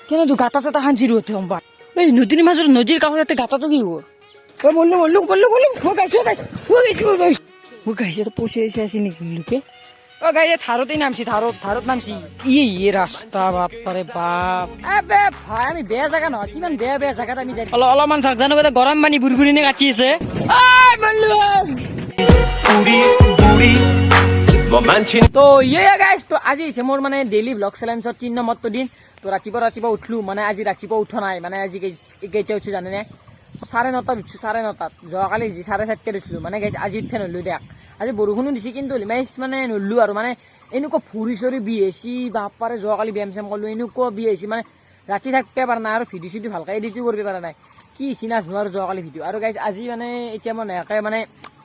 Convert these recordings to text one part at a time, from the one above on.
কেন তো গাতা চাতা খানছি রোতে সম্পা এই নদীর মাজত নদীর কাষতে গাতাটো কি হব ও বললো ও গাইছে তো পচে এসে আসি নাকি লোকে ও গাইছে থারতেই নামছি থারত নামছি ইয়ে রাস্তা বাপারে বাপ আবে ভাই আমি বেয়া জায়গা নহয় কিমান বেয়া জায়গাত আমি যাই অলপমান চাক জানো কথা গৰম পানী বুৰবুৰি নে কাটি আছে তো ইয়ে গাইছ তো আজি হৈছে মোৰ মানে ডেইলি ব্লগ চেলেঞ্জৰ 3 নম্বৰটো দিন তো ৰাতিপুৱা উঠলো মানে আজি ৰাতিপুৱা উঠা নাই মানে আজি কেইটা উঠছো জানেনে 9:30 উঠছো 9:30 যোৱাকালি 4:30 উঠলো মানে গাইছ আজি উঠা নলো দেখ আজি বৰষুণো দিছে কিন্তু লিমাইছ মানে নল্লো আৰু মানে এনেকুৱা ফুৰি চৰি বিহেছি বাপাৰে যোৱাকালি ব্যায়াম চাম কৰিলো এনেকুৱা বিহেছি মানে ৰাতি থাকিব পৰা নাই আৰু ভিডিঅ' চিডিঅ' ভালকৈ এডিটো কৰিব পৰা নাই কি চিনাজ নোৱাৰো যোৱাকালি ভিডিঅ' আৰু গাইছ আজি মানে এতিয়া মই নেকে মানে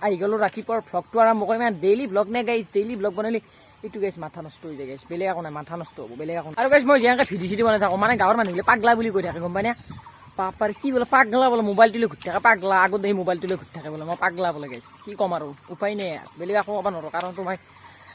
আহি গ'লো ৰাতিপুৱাৰ ভ্লগটো আৰম্ভ কৰিম মানে ডেইলি ভ্লগ নে গাইছ ডেইলি ভ্লগ বনালে এইটো গাইছ মাথা নষ্ট হৈ যায় গাইছ বেলেগ একো নাই মাথা নষ্ট হ'ব বেলেগ একো আৰু গাইছ মই যেনেকৈ ভিডিঅ' চিডিঅ' বনাই থাকোঁ মানে গাঁৱৰ মানুহবিলাক পাগলা বুলি কৈ থাকে গম পাই না বাপাৰ কি বোলে পাগলা বোলে মোবাইলটো লৈ ঘূৰি থাকে পাগলা আগত সেই মোবাইলটো লৈ ঘূৰি থাকে বোলে মই পাগলা বোলে গাইছ কি ক'ম আৰু উপায় নাই বেলেগ একো ক'ব নোৱাৰোঁ কাৰণ মই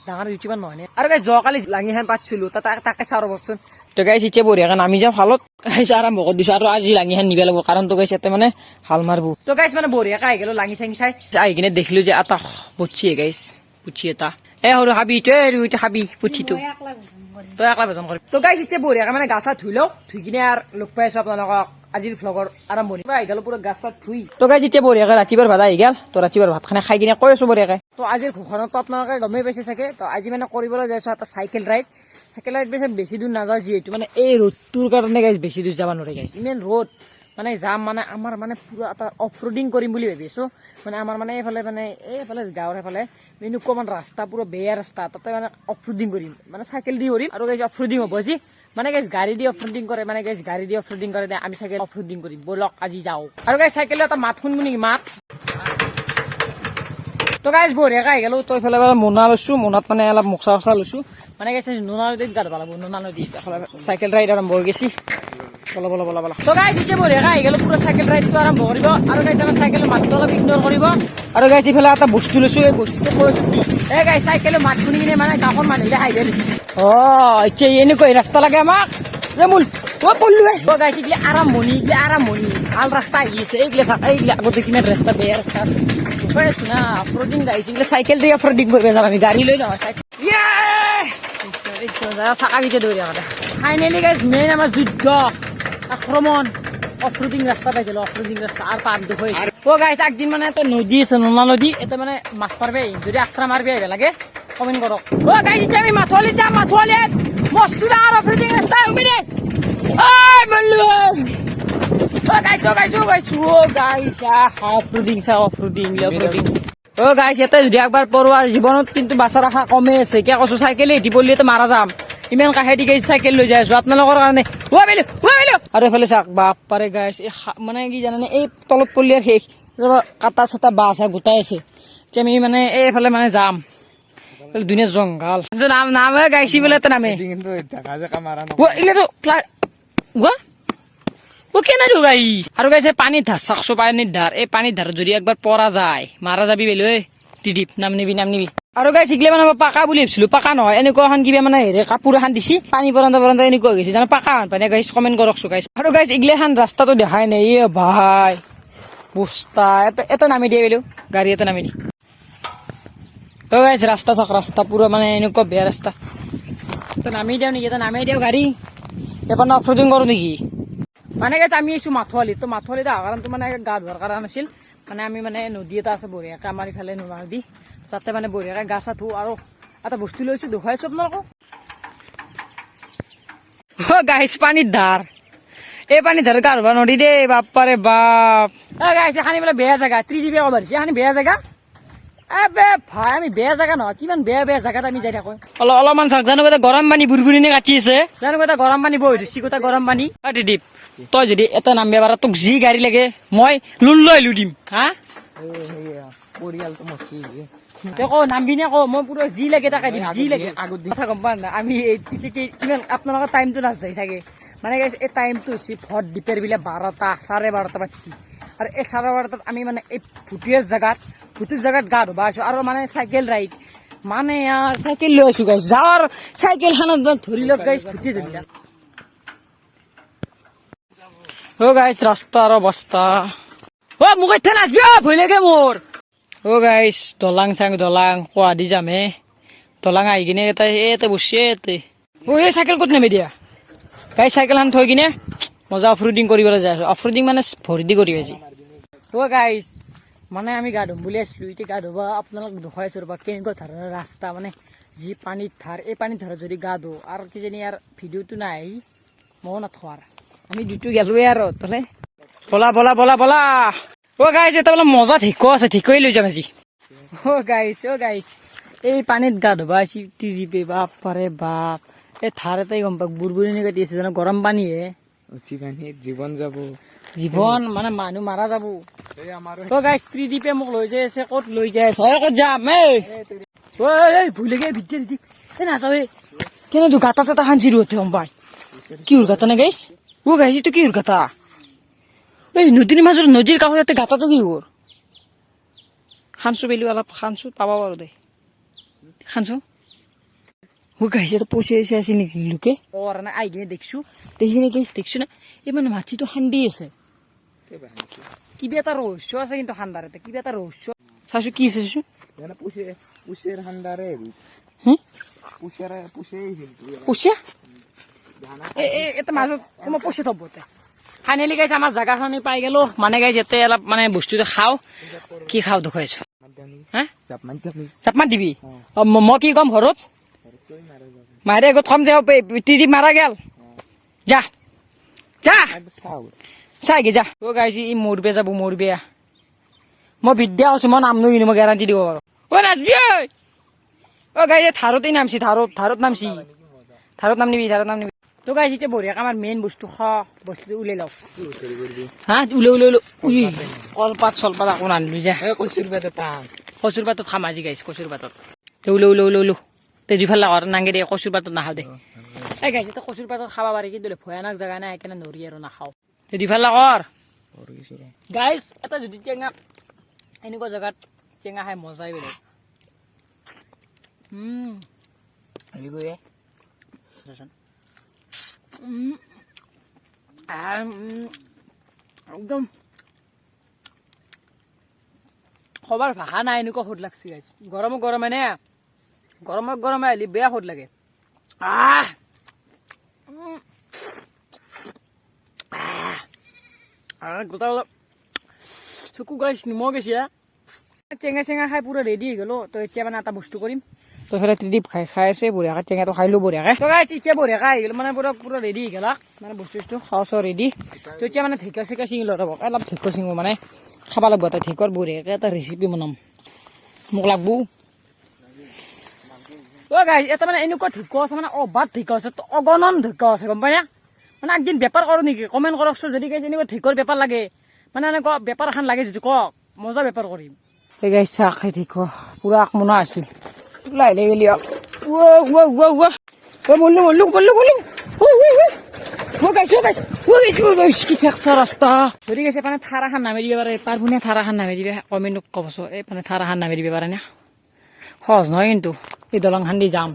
ডাঙৰ ইউটিউবাৰ নহয় নে আৰু গাইছ যোৱাকালি লাঙিখন পাতিছিলোঁ তাকে চাওঁ ৰ'বচোন তো গাইছ এতিয়া বঢ়িয়াকৈ নামি যাওঁ হালত গাইছ আৰম্ভ কৰি দিছোঁ আৰু আজি লাঙিখন নিব লাগিব কাৰণ তো গাইছ ইয়াতে মানে হাল মাৰিব তো গাইছ মানে বঢ়িয়াকৈ আহি গ'লো লাঙি চাঙি চাই আহি কিনে দেখিলোঁ যে এটা পুঠিয়ে গাইছ পুঠি এটা সৰু হাবি এইটো হাবি পুঠিটো তই একলা ভজন কৰিম তো গাইছ এতিয়া বঢ়িয়াকৈ মানে গা চা ধুই লওঁ ধুই কিনে আৰু লগ পাই আছোঁ আপোনালোকক আজিৰ ভ্লগৰ আৰম্ভণি আহি গ'লো পুৰা গা চা ধুই তো গাইছ এতিয়া বঢ়িয়াকৈ ৰাতিপুৱাৰ ভাত আহি গ'ল তো ৰাতিপুৱাৰ ভাত খাই কিনে কৈ আছোঁ বঢ়িয়াকৈ তো আজিৰ ঘোষণাটো আপোনালোকে গমেই পাইছে চাগে তো আজি মানে কৰিবলৈ যাইছোঁ এটা চাইকেল ৰাইড বেছি দূৰ নাযাওঁ যিহেতু মানে এই ৰ'দটোৰ কাৰণে গাইছ বেছি দূৰ যাব নোৱাৰি গাইছ ইমান ৰ'দ মানে যাম মানে আমাৰ মানে পুৰা এটা অফ ৰোডিং কৰিম বুলি ভাবিছোঁ মানে আমাৰ মানে এইফালে গাঁৱৰ এইফালে এনেকুৱা মানে ৰাস্তা পুৰা বেয়া ৰাস্তা তাতে মানে অফ ৰোডিং কৰিম মানে চাইকেল দি কৰিম আৰু গাইছ অফ ৰোডিং হ'ব আজি মানে গাইছ গাড়ী দি অফ ৰোডিং কৰে মানে গাইছ গাড়ী দি অফ ৰোডিং কৰে আমি চাইকেল অফ ৰোডিং কৰিম ব'লক আজি যাওঁ আৰু গাইছ চাইকেলৰ এটা মাত শুনবো নেকি মাত তো গাইছ বঢ়িয়াকৈ আহি গ'লো তো এইফালে মোনা লৈছোঁ মোনাত মানে অলপ মোচা চোচা লৈছোঁ মানে গাইছ নোনা নদীত গা ধুব লাগিব নোনা নদীত চাইকেল ৰাইড আৰম্ভ হৈ গৈছে বলা তো গাইছ এতিয়া বঢ়িয়াকৈ আহি গ'লো পুৰা চাইকেল ৰাইডটো আৰম্ভ কৰিব আৰু গাইছ আমাৰ চাইকেলৰ মাতটো অলপ ইগন'ৰ কৰিব আৰু গাইছ ইফালে এটা বস্তু লৈছোঁ এই বস্তুটো কৈছোঁ এই গাইছ চাইকেলৰ মাত শুনি কিনে মানে গাঁৱৰ মানুহবিলাক আহিব লৈছে এতিয়া এনেকুৱা ৰাস্তা লাগে আমাক মূল পল্লো গাইছ এইগিলা আৰম্ভণি ভাল ৰাস্তা আহি আছে এইগিলা আগতে কিমান ৰাস্তা বেয়া ৰাস্তা কৈ আছোঁ না অফ ৰোডিং গাইছ এইগিলা চাইকেল দি অফ ৰোডিং কৰিব যাম আমি গাড়ী লৈ নহয় চাইকেল চাকা গিটা দৌৰি আগতে ফাইনেলি গাইছ মেইন আমাৰ যুদ্ধ আক্ৰমণ অফ ৰোডিং ৰাস্তা পাই গ'লো অফ ৰোডিং ৰাস্তা আৰু পাৰ দুখ হৈ গাইছ একদিন মানে এটা নদী আছে নোনা নদী এটা মানে মাছ মাৰিব যদি আশ্ৰা মাৰিব আহিব লাগে কমেণ্ট কৰক গাইছ এতিয়া আমি মাথলি যাম মাথলিত মস্ত ডাঙৰ অফ ৰোডিং ৰাস্তা উমি দে গাইছ ইয়াতে যদি একবাৰ পৰো আৰু জীৱনত কিন্তু বাচাৰ আশা কমে আছে কিয় কৈছো চাইকেল এটি পলিতো মাৰা যাম ইমান কাষেদি গাইছ চাইকেল লৈ যাই আছো আপোনালোকৰ কাৰণে আৰু এইফালে চাওক বাপাৰে গাইছ মানে কি জানানে এই তলত পলিয়াৰ শেষ কাটা চাটা বাহ চা গোটাই আছে এতিয়া আমি মানে এইফালে মানে যাম ধুনীয়া জংঘল নামে গাইছি বোলে নামে আৰু গাইছে পানীত ধাৰ চাকছো পানীৰ ধাৰ এই পানীৰ ধাৰত যদি একবাৰ পৰা যায় মাৰা যাবি বেলৈ টিডিপ নাম নিবি আৰু গাইছ ইগলে মানে পাকা বুলি ভাবিছিলো পাকা নহয় এনেকুৱা এখন কিবা মানে হেৰি কাপোৰ এখন দিছি পানী পৰন্দা এনেকুৱা হৈ গৈছে জানো পাকা হান পাই গাইছ কমেণ্ট কৰকছো গাইছ আৰু গাইছ ইগলে এখন ৰাস্তাটো দেখাই নাই ভাই বস্তা এটা নামি দিয়ে বেলো গাড়ী এটা নামি দি গাইছ ৰাস্তা চাওক ৰাস্তা পুৰা মানে এনেকুৱা বেয়া ৰাস্তা এটা নামি দিওঁ নেকি এটা নামি দিওঁ গাড়ী এবাৰ অফ ৰোডিং কৰোঁ নেকি মানে গাইছ আমি আছো মাথোৱালিত মাথোৱালিত অহা কাৰণটো মানে গা ধোৱাৰ কাৰণ আছিল মানে আমি মানে নদী এটা আছে বঢ়িয়াকৈ আমাৰ ইফালে নোনা নদী তাতে মানে বঢ়িয়াকৈ গা চা ধুওঁ আৰু এটা বস্তু লৈছোঁ দেখুৱাইছোঁ আপোনালোকক গাইছ পানীৰ ধাৰ এই পানীৰ ধাৰ গা ধুব নদী দেই বাপাৰে বাপ গাইছ এখানি বোলে বেয়া জেগা ত্ৰিদিপে ক'ব দিছে এখানি বেয়া জেগা ভাই আমি বেয়া জেগা নহয় কিমান বেয়া জেগাত আমি যাই থাকো অলপমান চাওক জানো এটা গৰম পানী বুৰবুৰি নে কাটি আছে জানো এটা গৰম পানী বৈ ধৰিছি গোটা গৰম পানী ত্ৰিদিপ তই যদি এটা নামিব পাৰা তোক যি গাড়ী লাগে মই লোন লৈ দিম হা পৰিয়ালটো মচি নামবি নে কো মই পুৰা যি লাগে তাকে দিম যি লাগে আগত কথা গম পা না আমি কিমান আপোনালোকৰ টাইমটো নাজাই চাগে মানে এই টাইমটো হৈছে ভট দ্বীপেৰ বোলে 12টা 12:30 বাজছি আৰু এই 12:30 আমি মানে এই ভুটিৰ জেগাত গা ধুবা আছো আৰু মানে চাইকেল ৰাইড মানে চাইকেল লৈ আছো গাইছ যাৱাৰ চাইকেলখনত ধৰি লওক গাইছ ভুটি যাবি ও গাইছ ৰাস্তাৰ অৱস্থা ও মোক এতিয়া নাচবি ভয় লাগে মোৰ ও গাইছ দলাং চাং দলাং কোৱাদি যামে দলাং আহি কিনে এটা বসছে এতে ও এই চাইকেল ক'ত নামি দিয়া গাইছ চাইকেলখন থৈ কিনে মজা অফৰোডিং কৰিবলৈ যাই আছো অফৰোডিং মানে ভৰি দি কৰি আছে ও গাইছ মানে আমি গা ধুম বুলি আছিলো এতিয়া গা ধুবা আপোনালোক দেখুৱাই আছো ৰ'বা কেনেকুৱা ধৰণৰ ৰাস্তা মানে যি পানীত ধাৰ এই পানীত ধাৰত যদি গা ধো আৰু কিজানি ইয়াৰ ভিডিঅ'টো নাই ময়ো নাথোৱাৰ আমি দুটো গেলোৱে আৰু তলে বলা বলা বলা বলা ও গাইছ এটা বোলে মজা ঠিকো আছে ঠিকই লৈ যাম আজি ও গাইছ এই পানীত গা ধুবা আছি টিজিপে বাপ পাৰে বাপ এই ধাৰ এটাই গম পাক বুৰবুৰণি কাটি আছে জানো গৰম পানীহে অতি পানীত জীৱন যাব জীৱন মানে মানুহ মাৰা যাব ও গাইছ ত্ৰিদীপে মোক লৈ যাই আছে ক'ত লৈ যাই আছে ক'ত যাম এই ভুল লাগে ভিতৰত এই নাচাও কেনে তো গাতা চাতা খানছি ৰোতে গম পাই কি গাতা নে গাইছ ও গাইছ তো কি গাতা এই নদীৰ মাজৰ নদীৰ কাষতে গাতাটো কি ওৰ খানছো বেলি অলপ খানছো পাবা বাৰু দে খানছো ও গাইছ তো পচি আছে নেকি লোকে ওর না আই কিনে দেখছো দেখিনে গাইছ দেখছো না এই মানে মাছিটো খান্দি আছে কিবা এটা ৰহস্য আছে কিন্তু খান্দাৰতে কিবা এটা ৰহস্য চাইছো কি আছে চাইছো জানা পুষেৰ হান্ডাৰে পুষে এটা মাজত মই পুষে থব ফাইনেলি গাইছে আমাৰ জাগাখিনি পাই গেলো মানে গাইছ ইয়াতে অলপ মানে বস্তুটো খাওঁ কি খাওঁ দেখুৱাইছো হা চাপ মাৰ দিবি মই কি কম ঘৰত মাৰে আগত কম যে ত্ৰিদীপ মাৰা গেল যা যা চাইগে যা ও গাইছি ই মৰবে যাব মৰবে মই বিদ্যা আছো মই নাম নই মই গ্যাৰান্টি দিব পাৰো ও নাচবি ও গাইছে থাৰতেই নামছি থাৰত নামছি থাৰত নাম নিবি তো গাইছি এতিয়া বঢ়িয়াকে আমাৰ মেইন বস্তু বস্তুটো উলাই লওক হা উলাই কলপাত চলপাত আকৌ নানিলো যা কচুৰ পাতত খাম আজি গাইছ কচুৰ পাতত উলো তে দুফালে নাংগে দে কচুৰ পাতত নাখাওঁ দে এই গাইছে তো কচুৰ পাতত খাব পাৰি কিন্তু ভয়ানক জেগা নাই সেইকাৰণে নৰি আৰু নাখাওঁ তে দুফালে কৰ গাইছ এটা যদি টেঙা এনেকুৱা জেগাত টেঙা খাই মজাই বেলেগ একদম খবৰ ভাষা নাই এনেকুৱা সোধ লাগছে গাইছ গৰমে নে গৰমে আহিলে বেয়া সোধ লাগে গোটা চকু গাইছ নিমখ গেছি চেঙা খাই পুৰা ৰেডি হৈ গলো তো এতিয়া মানে এটা বস্তু কৰিম তো ফেলে ত্ৰিদীপ খাই আছে বঢ়িয়াকে টেঙাটো খাই লো বঢ়িয়াকে তো গাইছ এতিয়া বঢ়িয়াকে আহি গ'ল মানে পুৰা ৰেডি হৈ গেলা মানে বস্তু খাওঁ ৰেডি তো এতিয়া মানে ঢেঁকা চেকা চিঙি লৈ ৰ'ব অলপ ঢেঁকা চিঙো মানে খাব লাগিব এটা ঢেঁকৰ বঢ়িয়াকে এটা ৰেচিপি বনাম মোক লাগব ও গাইছ এটা মানে এনেকুৱা ঢেঁকা আছে মানে অবাধ ঢেঁকা আছে অগণন ঢেঁকা আছে গম পাই না মানে একদিন বেপাৰ কৰোঁ নেকি কমেণ্ট কৰকচোন যদি গাইছ এনেকুৱা ঢেঁকৰ বেপাৰ লাগে মানে এনেকুৱা বেপাৰ এখন লাগে যদি কওক মজা বেপাৰ কৰিম এই গাইছ চাহ খাই ঢেঁকা পুৰা আকমনা আছিল লাইলে গেলি ৰাস্তা যদি গৈছে মানে থাৰ এখন নামি দিব পাৰে পাৰভুনীয়া থাৰ এখন নামি দিবে কমেণ্ট ক'বচোন এই মানে থাৰ এখন নামি দিব পাৰে না সহজ নহয় কিন্তু এই দলংখন দি যাম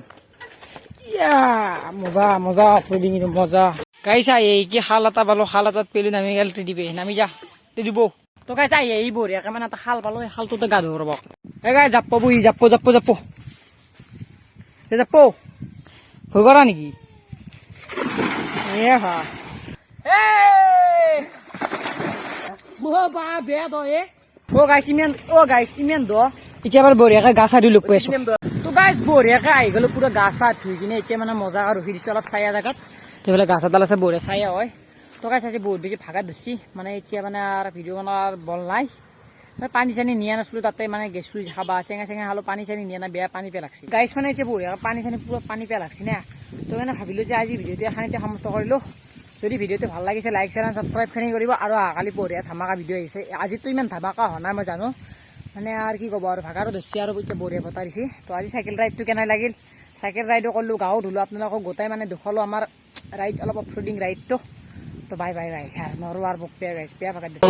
মজা অফৰোডিং মজা গাইছা এই কি শাল এটা পালো শাল এটাত পেলি নামি গেল দিবে নামি যা দিব তো গাইছা এই বঢ়িয়াকে মানে এটা শাল পালো এই শালটোতে গা ধুব ৰ'ব এই গাই জাপ ভয় কৰা নেকি ইমান দ এতিয়া এবাৰ বঢ়িয়াকে গা চা ধুই লগ পাই আছো তো গাইছ বঢ়িয়াকে আহি গ'লো পুৰা গা চা ধুই কিনে এতিয়া মানে মজাকে ৰখি দিছো অলপ ছায়া জেগাত সেইফালে গা চাডাল আছে বঢ়িয়া ছায়া হয় তো গাইছ আজি বহুত বেছি ভাগা ধৰছি মানে এতিয়া মানে আৰু ভিডিঅ' বনোৱাৰ বল নাই পানী চানী নিয়া নাছিলো তাতে মানে গেছটো খাবা চেঙা খালো পানী চানী নিয়া নাই বেয়া পানী পেলাগছি গাইছ মানে এতিয়া বঢ়িয়া পানী চানী পুৰা পানী পেলাগছি না তো মানে ভাবিলো যে আজি ভিডিঅ'টো এখানিতে সমাপ্ত কৰিলো যদি ভিডিঅ'টো ভাল লাগিছে লাইক শ্বেয়াৰ এণ্ড ছাবস্ক্ৰাইবখিনি কৰিব আৰু কালি বঢ়িয়া ধামাকা ভিডিঅ' আহিছে আজিতো ইমান ধামাকা হোৱা নাই মই জানো মানে আৰু কি ক'ব আৰু ভাগাৰো ধৰছি আৰু এতিয়া বঢ়িয়া বতাহ দিছে তো আজি চাইকেল ৰাইডটো কেনে লাগিল চাইকেল ৰাইডো কৰিলোঁ গাঁও ধুলোঁ আপোনালোকক গোটাই মানে দেখুৱালোঁ আমাৰ ৰাইড অলপ অফৰোডিং ৰাইডটো তো বাই নৰো আৰু মোক বেয়া গাইছ বেয়া ভাগাত দিছে